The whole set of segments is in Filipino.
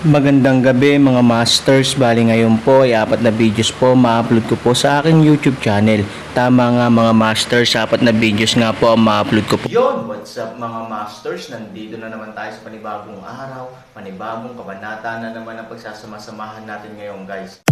Magandang gabi mga masters, bali ngayon po ay 4 na videos po ma-upload ko po sa aking YouTube channel. Tama nga mga masters, 4 na videos nga po ang ma-upload ko po. Yon, what's up mga masters, nandito na naman tayo sa panibagong araw, panibagong kabanata na naman ang pagsasama-samahan natin ngayon guys.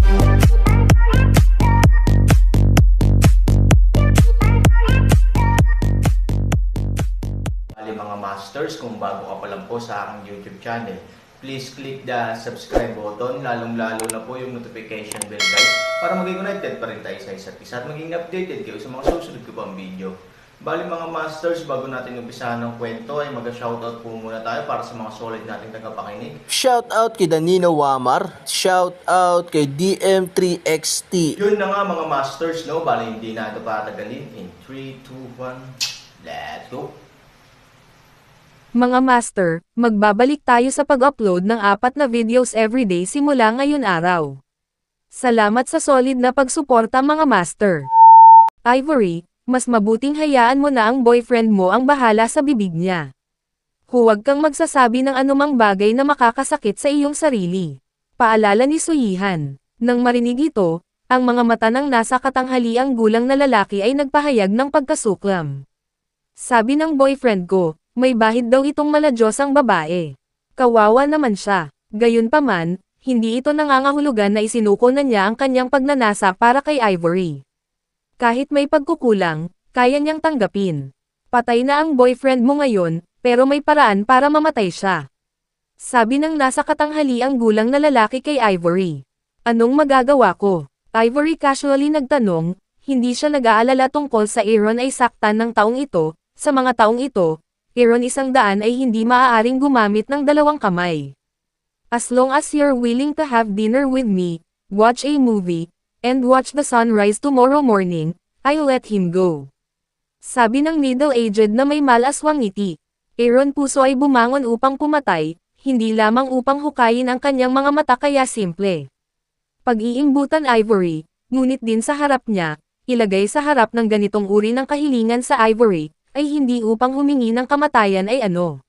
Bali mga masters, kung bago ka pa lang po sa aking YouTube channel, please click the subscribe button, lalong-lalo na po yung notification bell guys, para maging connected pa rin tayo sa isa't isa at maging updated kayo sa mga susunod ko pang video. Bali mga masters, bago natin umpisahan ng kwento ay mag-shoutout po muna tayo para sa mga solid nating tagapakinig. Shoutout kay Danino Wamar, shoutout kay DM3XT. Yun na nga mga masters, no? Bali hindi na ito patagalin. In 3, 2, 1, let's go! Mga master, magbabalik tayo sa pag-upload ng 4 na videos everyday simula ngayon araw. Salamat sa solid na pagsuporta mga master. Ivory, mas mabuting hayaan mo na ang boyfriend mo ang bahala sa bibig niya. Huwag kang magsasabi ng anumang bagay na makakasakit sa iyong sarili. Paalala ni Suyihan. Nang marinig ito, ang mga mata ng nasa katanghaliang gulang na lalaki ay nagpahayag ng pagkasuklam. Sabi ng boyfriend ko, may bahid daw itong maladyosang babae. Kawawa naman siya. Gayunpaman, hindi ito nangangahulugan na isinuko na niya ang kanyang pagnanasa para kay Ivory. Kahit may pagkukulang, kaya niyang tanggapin. Patay na ang boyfriend mo ngayon, pero may paraan para mamatay siya. Sabi ng nasa katanghaliang gulang na lalaki kay Ivory. Anong magagawa ko? Ivory casually nagtanong, hindi siya nag-aalala tungkol sa Aaron ay saktan ng taong ito. Sa mga taong ito, Aaron 100 ay hindi maaaring gumamit ng 2 kamay. As long as you're willing to have dinner with me, watch a movie, and watch the sunrise tomorrow morning, I'll let him go. Sabi ng middle-aged na may malaswang ngiti. Aaron puso ay bumangon upang pumatay, hindi lamang upang hukayin ang kanyang mga mata kaya simple. Pag-iimbutan Ivory, ngunit din sa harap niya, ilagay sa harap ng ganitong uri ng kahilingan sa Ivory, ay hindi upang humingi ng kamatayan ay ano.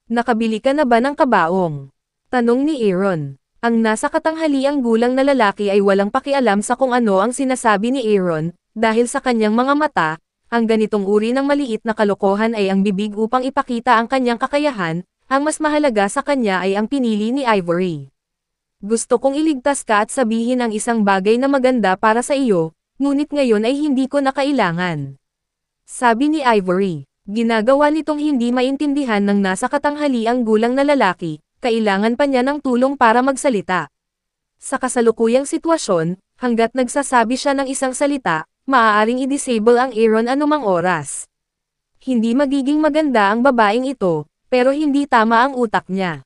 Nakabili ka na ba ng kabaong? Tanong ni Aaron. Ang nasa katanghaliang gulang na lalaki ay walang pakialam sa kung ano ang sinasabi ni Aaron, dahil sa kanyang mga mata, ang ganitong uri ng maliit na kalokohan ay ang bibig upang ipakita ang kanyang kakayahan, ang mas mahalaga sa kanya ay ang pinili ni Ivory. Gusto kong iligtas ka at sabihin ang isang bagay na maganda para sa iyo, ngunit ngayon ay hindi ko na kailangan. Sabi ni Ivory, ginagawa nitong hindi maintindihan ng nasa katanghaliang gulang na lalaki, kailangan pa niya ng tulong para magsalita. Sa kasalukuyang sitwasyon, hanggat nagsasabi siya ng isang salita, maaaring i-disable ang Aaron anumang oras. Hindi magiging maganda ang babaeng ito, pero hindi tama ang utak niya.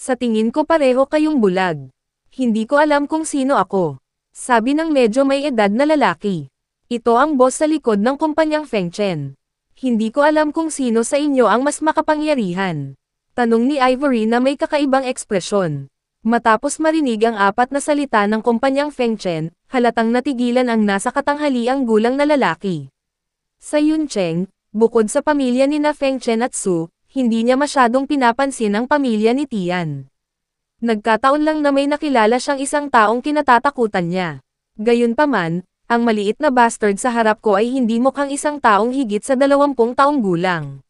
Sa tingin ko pareho kayong bulag. Hindi ko alam kung sino ako. Sabi ng medyo may edad na lalaki. Ito ang boss sa likod ng kumpanyang Fengchen. Hindi ko alam kung sino sa inyo ang mas makapangyarihan. Tanong ni Ivory na may kakaibang ekspresyon. Matapos marinig ang 4 na salita ng kumpanyang Fengchen, halatang natigilan ang nasa katanghaliang gulang na lalaki. Sa Yuncheng, bukod sa pamilya ni na Fengchen at Su, hindi niya masyadong pinapansin ang pamilya ni Tian. Nagkataon lang na may nakilala siyang isang taong kinatatakutan niya. Gayunpaman, ang maliit na bastard sa harap ko ay hindi mukhang isang taong higit sa 20 taong gulang.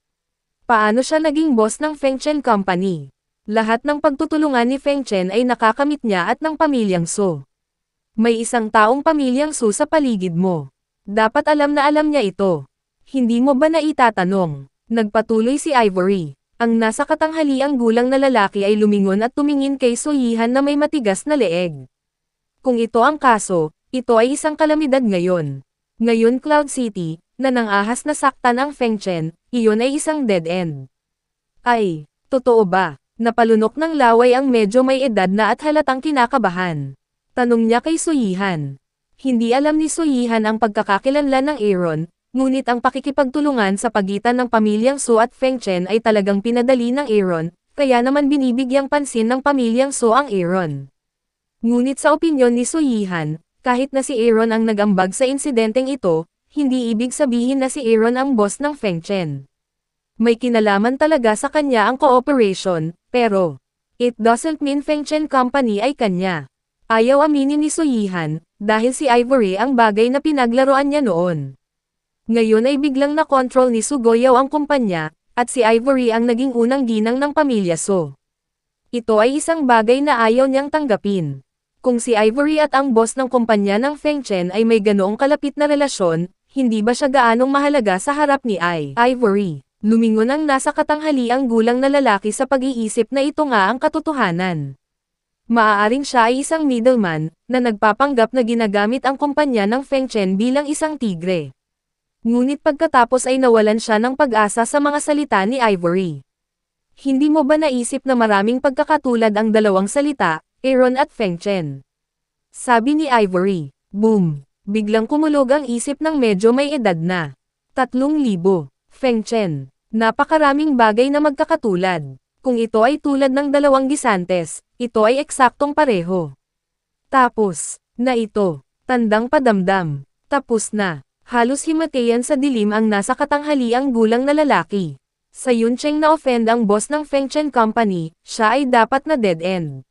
Paano siya naging boss ng Fengchen Company? Lahat ng pagtutulungan ni Fengchen ay nakakamit niya at ng pamilyang Su. May isang taong pamilyang Su sa paligid mo. Dapat alam na alam niya ito. Hindi mo ba naitatanong? Nagpatuloy si Ivory. Ang nasa katanghaliang gulang na lalaki ay lumingon at tumingin kay Suyihan na may matigas na leeg. Kung ito ang kaso, ito ay isang kalamidad ngayon. Ngayon Cloud City, na nangahas na saktan ang Fengchen, iyon ay isang dead end. Ay, totoo ba? Napalunok ng laway ang medyo may edad na at halatang kinakabahan. Tanong niya kay Suyihan. Hindi alam ni Suyihan ang pagkakakilanlan ng Aaron, ngunit ang pakikipagtulungan sa pagitan ng pamilyang Su at Fengchen ay talagang pinadali ng Aaron, kaya naman binibigyang pansin ng pamilyang Su ang Aaron. Ngunit sa opinyon ni Suyihan, kahit na si Aaron ang nagambag sa insidenteng ito, hindi ibig sabihin na si Aaron ang boss ng Fengchen. May kinalaman talaga sa kanya ang cooperation, pero It doesn't mean Feng Chen Company ay kanya. Ayaw aminin ni Suyihan, dahil si Ivory ang bagay na pinaglaruan niya noon. Ngayon ay biglang na-control ni Sugoyaw ang kumpanya, at si Ivory ang naging unang ginang ng pamilya So. Ito ay isang bagay na ayaw niyang tanggapin. Kung si Ivory at ang boss ng kumpanya ng Feng Chen ay may ganoong kalapit na relasyon, hindi ba siya gaanong mahalaga sa harap ni Ivory? Lumingon ang nasa katanghaliang gulang na lalaki sa pag-iisip na ito nga ang katotohanan. Maaaring siya ay isang middleman, na nagpapanggap na ginagamit ang kumpanya ng Feng Chen bilang isang tigre. Ngunit pagkatapos ay nawalan siya ng pag-asa sa mga salita ni Ivory. Hindi mo ba naisip na maraming pagkakatulad ang dalawang salita, Aaron at Feng Chen? Sabi ni Ivory. Boom! Biglang kumulog ang isip ng medyo may edad na. 3,000. Feng Chen. Napakaraming bagay na magkakatulad. Kung ito ay tulad ng dalawang gisantes, ito ay eksaktong pareho. Tapos, na ito, tandang padamdam. Tapos na. Halos himatayan sa dilim ang nasa katanghaliang gulang na lalaki. Sa Yuncheng na-offend ang boss ng Feng Chen Company, siya ay dapat na dead end.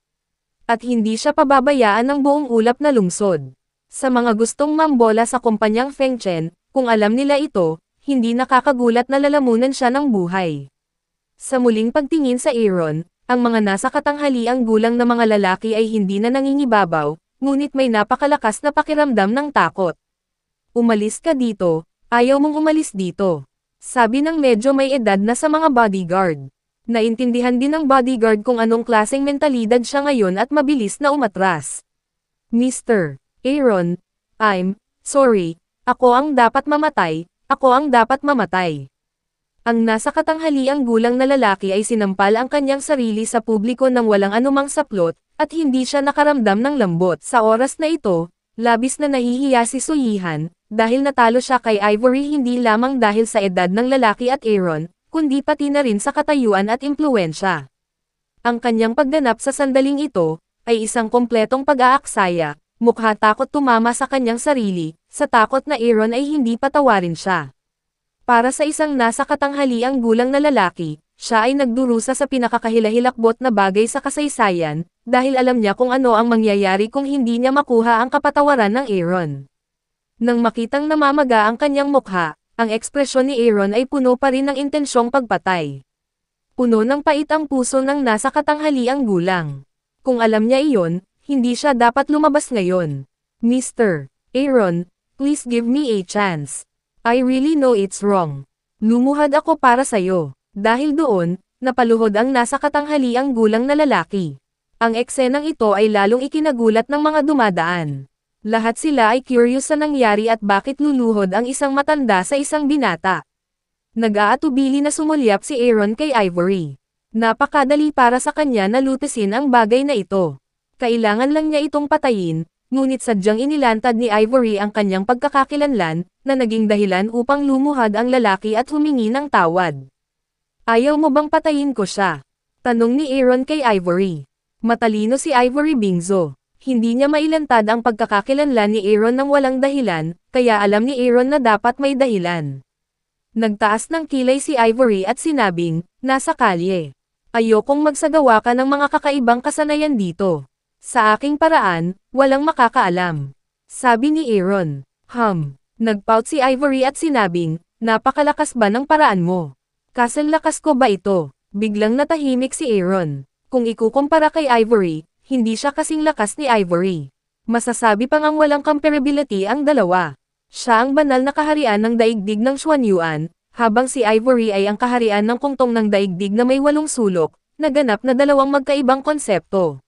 At hindi siya pababayaan ng buong ulap na lungsod. Sa mga gustong mambola sa kumpanyang Feng Chen, kung alam nila ito, hindi nakakagulat na lalamunan siya ng buhay. Sa muling pagtingin sa Aaron, ang mga nasa katanghaliang gulang na mga lalaki ay hindi na nangingibabaw, ngunit may napakalakas na pakiramdam ng takot. Umalis ka dito, ayaw mong umalis dito. Sabi ng medyo may edad na sa mga bodyguard. Naintindihan din ng bodyguard kung anong klaseng mentalidad siya ngayon at mabilis na umatras. Mr. Aaron, I'm sorry, ako ang dapat mamatay, ako ang dapat mamatay. Ang nasa katanghaliang gulang na lalaki ay sinampal ang kanyang sarili sa publiko nang walang anumang saplot, at hindi siya nakaramdam ng lambot. Sa oras na ito, labis na nahihiya si Suyihan, dahil natalo siya kay Ivory hindi lamang dahil sa edad ng lalaki at Aaron, kundi pati na rin sa katayuan at impluwensya. Ang kanyang pagganap sa sandaling ito, ay isang kompletong pag-aaksaya, mukha takot tumama sa kanyang sarili, sa takot na Aaron ay hindi patawarin siya. Para sa isang nasa katanghaliang gulang na lalaki, siya ay nagdurusa sa pinakakahilahilakbot na bagay sa kasaysayan, dahil alam niya kung ano ang mangyayari kung hindi niya makuha ang kapatawaran ng Aaron. Nang makitang namamaga ang kanyang mukha, ang ekspresyon ni Aaron ay puno pa rin ng intensyong pagpatay. Puno ng pait ang puso ng nasa katanghaliang gulang. Kung alam niya iyon, hindi siya dapat lumabas ngayon. Mr. Aaron, please give me a chance. I really know it's wrong. Lumuhad ako para sayo. Dahil doon, napaluhod ang nasa katanghaliang gulang na lalaki. Ang eksenang ito ay lalong ikinagulat ng mga dumadaan. Lahat sila ay curious sa nangyari at bakit luluhod ang isang matanda sa isang binata. Nag-aatubili na sumulyap si Aaron kay Ivory. Napakadali para sa kanya na lutisin ang bagay na ito. Kailangan lang niya itong patayin, ngunit sadyang inilantad ni Ivory ang kanyang pagkakakilanlan, na naging dahilan upang lumuhad ang lalaki at humingi ng tawad. Ayaw mo bang patayin ko siya? Tanong ni Aaron kay Ivory. Matalino si Ivory Bingzo. Hindi niya mailantad ang pagkakakilanlan ni Aaron ng walang dahilan, kaya alam ni Aaron na dapat may dahilan. Nagtaas ng kilay si Ivory at sinabing, nasa kalye. Ayokong magsagawa ka ng mga kakaibang kasanayan dito. Sa aking paraan, walang makakaalam. Sabi ni Aaron. Nagpout si Ivory at sinabing, napakalakas ba ng paraan mo? Kasal lakas ko ba ito? Biglang natahimik si Aaron. Kung ikukumpara kay Ivory, hindi siya kasing lakas ni Ivory. Masasabi pang ang walang comparability ang dalawa. Siya ang banal na kaharian ng daigdig ng Xuanyuan, habang si Ivory ay ang kaharian ng kungtong ng daigdig na may 8 sulok, naganap na dalawang magkaibang konsepto.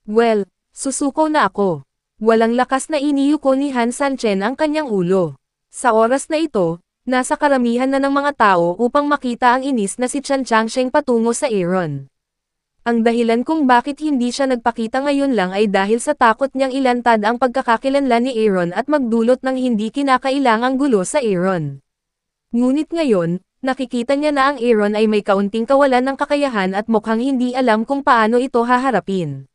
Well, susuko na ako. Walang lakas na iniyuko ni Han Sanchen ang kanyang ulo. Sa oras na ito, nasa karamihan na ng mga tao upang makita ang inis na si Chan Changsheng patungo sa Aaron. Ang dahilan kung bakit hindi siya nagpakita ngayon lang ay dahil sa takot niyang ilantad ang pagkakakilanlan ni Aaron at magdulot ng hindi kinakailangang gulo sa Aaron. Ngunit ngayon, nakikita niya na ang Aaron ay may kaunting kawalan ng kakayahan at mukhang hindi alam kung paano ito haharapin.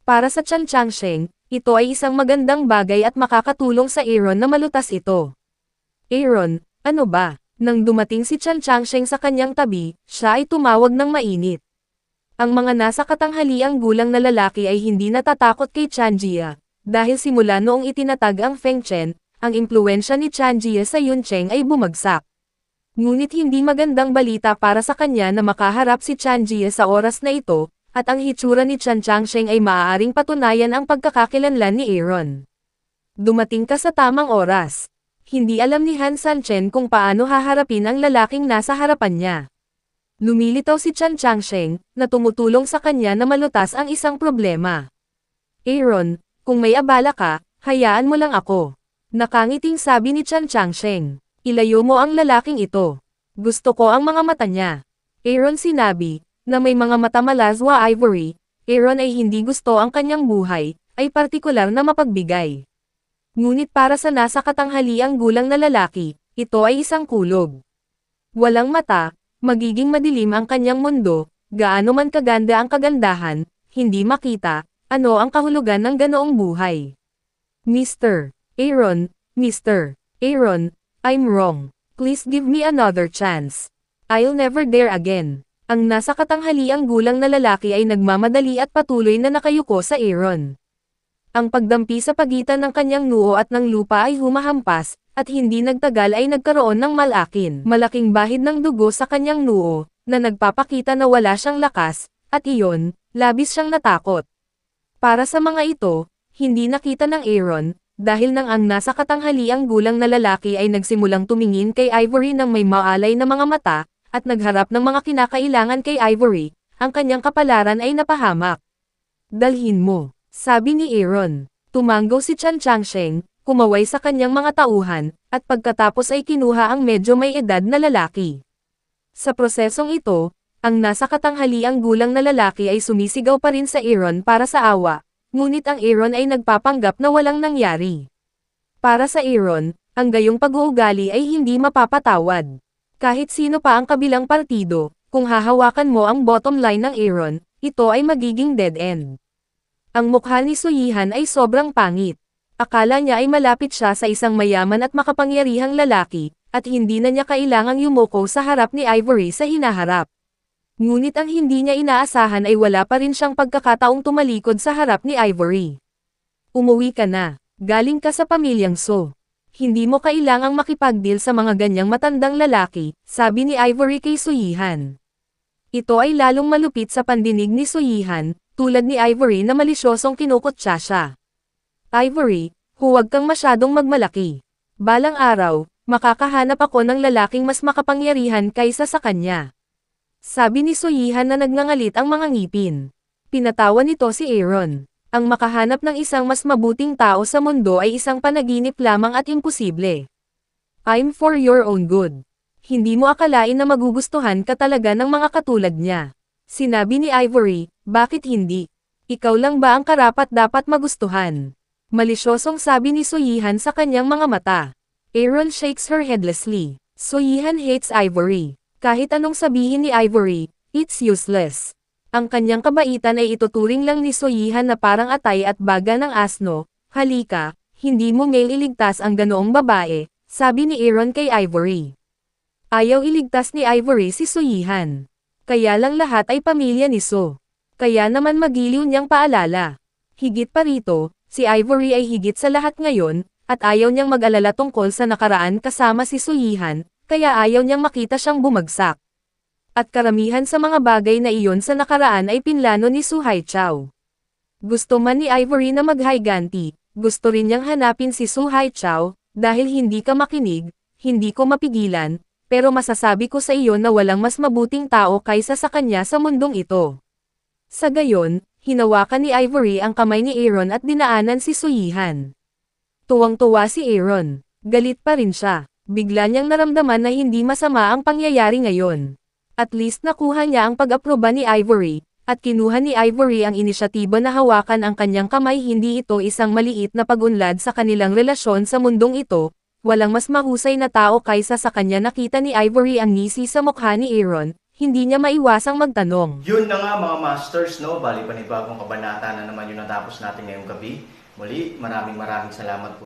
Para sa Chan Changsheng, ito ay isang magandang bagay at makakatulong sa Aaron na malutas ito. Aaron, ano ba? Nang dumating si Chan Changsheng sa kanyang tabi, siya ay tumawag ng mainit. Ang mga nasa katanghaliang gulang na lalaki ay hindi natatakot kay Changjia, dahil simula noong itinatag ang Feng Chen, ang impluwensya ni Changjia sa Yuncheng ay bumagsak. Ngunit hindi magandang balita para sa kanya na makaharap si Changjia sa oras na ito, at ang hitsura ni Chan Changsheng ay maaaring patunayan ang pagkakakilanlan ni Aaron. Dumating ka sa tamang oras. Hindi alam ni Han Sanchen kung paano haharapin ang lalaking nasa harapan niya. Lumilitaw si Chan Changsheng, na tumutulong sa kanya na malutas ang isang problema. Aaron, kung may abala ka, hayaan mo lang ako. Nakangiting sabi ni Chan Changsheng. Ilayo mo ang lalaking ito. Gusto ko ang mga mata niya. Aaron sinabi, na may mga mata malazwa ivory. Aaron ay hindi gusto ang kanyang buhay, ay partikular na mapagbigay. Ngunit para sa nasa katanghaliang gulang na lalaki, ito ay isang kulog. Walang mata, magiging madilim ang kanyang mundo, gaano man kaganda ang kagandahan, hindi makita, ano ang kahulugan ng ganoong buhay. Mr. Aaron, Mr. Aaron, I'm wrong. Please give me another chance. I'll never dare again. Ang nasa katanghaliang gulang na lalaki ay nagmamadali at patuloy na nakayuko sa Aaron. Ang pagdampi sa pagitan ng kanyang noo at ng lupa ay humahampas, at hindi nagtagal ay nagkaroon ng malaking bahid ng dugo sa kanyang noo, na nagpapakita na wala siyang lakas, at iyon, labis siyang natakot. Para sa mga ito, hindi nakita ng Aaron, dahil nang ang nasa katanghaliang gulang na lalaki ay nagsimulang tumingin kay Ivory ng may maalay na mga mata, at nagharap ng mga kinakailangan kay Ivory, ang kanyang kapalaran ay napahamak. Dalhin mo, sabi ni Aaron. Tumanggaw si Chan Changsheng, kumaway sa kanyang mga tauhan, at pagkatapos ay kinuha ang medyo may edad na lalaki. Sa prosesong ito, ang nasa katanghaliang gulang na lalaki ay sumisigaw pa rin sa Aaron para sa awa, ngunit ang Aaron ay nagpapanggap na walang nangyari. Para sa Aaron, ang gayong pag-uugali ay hindi mapapatawad. Kahit sino pa ang kabilang partido, kung hahawakan mo ang bottom line ng Aaron, ito ay magiging dead end. Ang mukha ni Suyihan ay sobrang pangit. Akala niya ay malapit siya sa isang mayaman at makapangyarihang lalaki, at hindi na niya kailangang yumuko sa harap ni Ivory sa hinaharap. Ngunit ang hindi niya inaasahan ay wala pa rin siyang pagkakataong tumalikod sa harap ni Ivory. Umuwi ka na. Galing ka sa pamilyang So. Hindi mo kailangang makipagdeal sa mga ganyang matandang lalaki, sabi ni Ivory kay Suyihan. Ito ay lalong malupit sa pandinig ni Suyihan, tulad ni Ivory na malisyosong kinukutsa siya. Ivory, huwag kang masyadong magmalaki. Balang araw, makakahanap ako ng lalaking mas makapangyarihan kaysa sa kanya. Sabi ni Suyihan na nagngangalit ang mga ngipin. Pinatawan nito si Aaron. Ang makahanap ng isang mas mabuting tao sa mundo ay isang panaginip lamang at imposible. I'm for your own good. Hindi mo akalain na magugustuhan ka talaga ng mga katulad niya. Sinabi ni Ivory, bakit hindi? Ikaw lang ba ang karapat-dapat magustuhan? Malisyosong sabi ni Suyihan sa kanyang mga mata. Aaron shakes her headlessly. Suyihan hates Ivory. Kahit anong sabihin ni Ivory, it's useless. Ang kanyang kabaitan ay ituturing lang ni Suyihan na parang atay at baga ng asno. Halika, hindi mo iligtas ang ganoong babae, sabi ni Aaron kay Ivory. Ayaw iligtas ni Ivory si Suyihan. Kaya lang lahat ay pamilya ni So. Kaya naman magiliw niyang paalala. Higit pa rito, si Ivory ay higit sa lahat ngayon, at ayaw niyang mag-alala tungkol sa nakaraan kasama si Suyihan, kaya ayaw niyang makita siyang bumagsak. At karamihan sa mga bagay na iyon sa nakaraan ay pinlano ni Su Haichao. Gusto man ni Ivory na maghiganti, gusto rin niyang hanapin si Su Haichao, dahil hindi ka makinig, hindi ko mapigilan, pero masasabi ko sa iyo na walang mas mabuting tao kaysa sa kanya sa mundong ito. Sa gayon, hinawakan ni Ivory ang kamay ni Aaron at dinaanan si Suyihan. Tuwang-tuwa si Aaron. Galit pa rin siya. Bigla niyang naramdaman na hindi masama ang pangyayari ngayon. At least nakuha niya ang pag-aproba ni Ivory, at kinuha ni Ivory ang inisyatiba na hawakan ang kanyang kamay. Hindi ito isang maliit na pag-unlad sa kanilang relasyon sa mundong ito. Walang mas mahusay na tao kaysa sa kanya. Nakita ni Ivory ang ngisi sa mukha ni Aaron, hindi niya maiwasang magtanong. Yun na nga mga masters, no? Bali panibagong kabanata na naman yung natapos natin ngayong gabi. Muli, maraming salamat po